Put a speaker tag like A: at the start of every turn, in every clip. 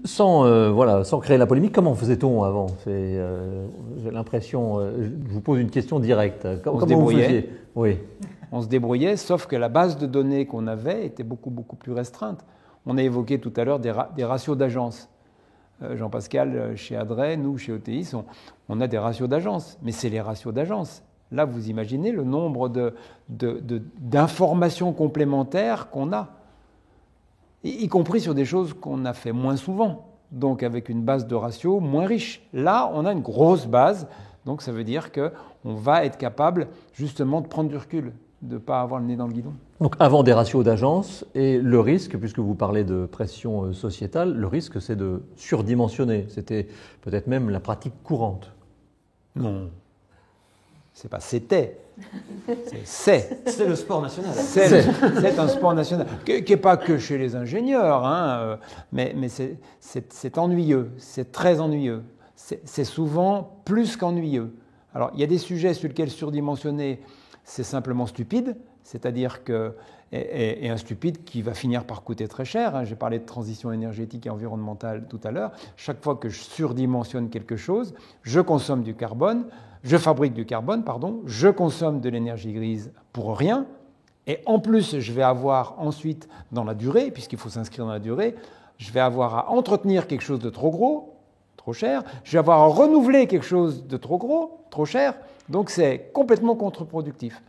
A: Sans créer la polémique, comment faisait-on avant? J'ai l'impression, je vous pose une question directe.
B: On se
A: Comment vous
B: débrouillait.
A: faisiez? Oui.
B: On se débrouillait, sauf que la base de données qu'on avait était beaucoup plus restreinte. On a évoqué tout à l'heure des ratios d'agence. Jean-Pascal, chez Adret, nous, chez OTIS, on a des ratios d'agence, mais c'est les ratios d'agence. Là, vous imaginez le nombre d'informations complémentaires qu'on a, y compris sur des choses qu'on a fait moins souvent, donc avec une base de ratio moins riche. Là, on a une grosse base, donc ça veut dire qu'on va être capable justement de prendre du recul, de ne pas avoir le nez dans le guidon.
A: Donc avant des ratios d'agence, et le risque, puisque vous parlez de pression sociétale, le risque c'est de surdimensionner. C'était peut-être même la pratique courante.
B: Non. C'est pas c'était. C'est
C: le sport national.
B: C'est un sport national, qui n'est pas que chez les ingénieurs, hein, mais c'est ennuyeux, c'est très ennuyeux. C'est souvent plus qu'ennuyeux. Alors, il y a des sujets sur lesquels surdimensionner, c'est simplement stupide, c'est-à-dire que, et un stupide qui va finir par coûter très cher. Hein. J'ai parlé de transition énergétique et environnementale tout à l'heure. Chaque fois que je surdimensionne quelque chose, je consomme du carbone. Je fabrique du carbone, pardon, je consomme de l'énergie grise pour rien, et en plus, je vais avoir ensuite, dans la durée, puisqu'il faut s'inscrire dans la durée, je vais avoir à entretenir quelque chose de trop gros, trop cher, je vais avoir à renouveler quelque chose de trop gros, trop cher, donc c'est complètement contre-productif.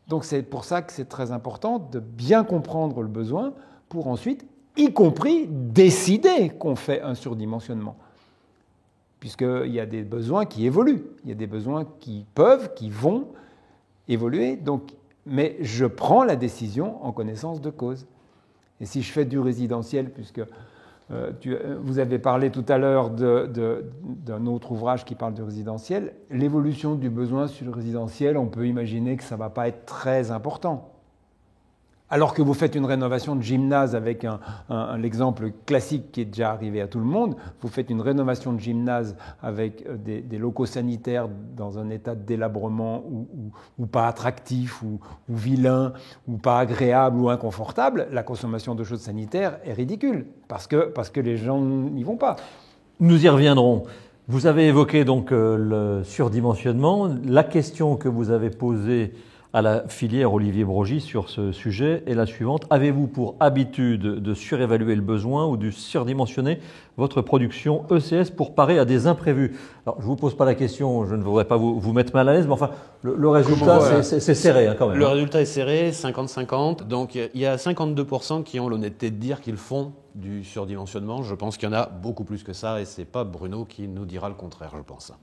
B: Donc c'est pour ça que c'est très important de bien comprendre le besoin pour ensuite, y compris, décider qu'on fait un surdimensionnement. Puisqu'il y a des besoins qui évoluent, il y a des besoins qui vont évoluer, donc, mais je prends la décision en connaissance de cause. Et si je fais du résidentiel, puisque vous avez parlé tout à l'heure d'un autre ouvrage qui parle du résidentiel, l'évolution du besoin sur le résidentiel, on peut imaginer que ça ne va pas être très important. Alors que vous faites une rénovation de gymnase avec l'exemple classique qui est déjà arrivé à tout le monde, vous faites une rénovation de gymnase avec des locaux sanitaires dans un état de délabrement ou pas attractif, ou vilain, ou pas agréable, ou inconfortable, la consommation de choses sanitaires est ridicule, parce que les gens n'y vont pas.
A: Nous y reviendrons. Vous avez évoqué donc le surdimensionnement. La question que vous avez posée à la filière Olivier Brogy sur ce sujet est la suivante. Avez-vous pour habitude de surévaluer le besoin ou de surdimensionner votre production ECS pour parer à des imprévus? Alors, je ne vous pose pas la question, je ne voudrais pas vous mettre mal à l'aise, mais enfin, le résultat, c'est serré hein, quand même.
C: Le résultat est serré, 50-50. Donc, il y a 52% qui ont l'honnêteté de dire qu'ils font du surdimensionnement. Je pense qu'il y en a beaucoup plus que ça et ce n'est pas Bruno qui nous dira le contraire, je pense.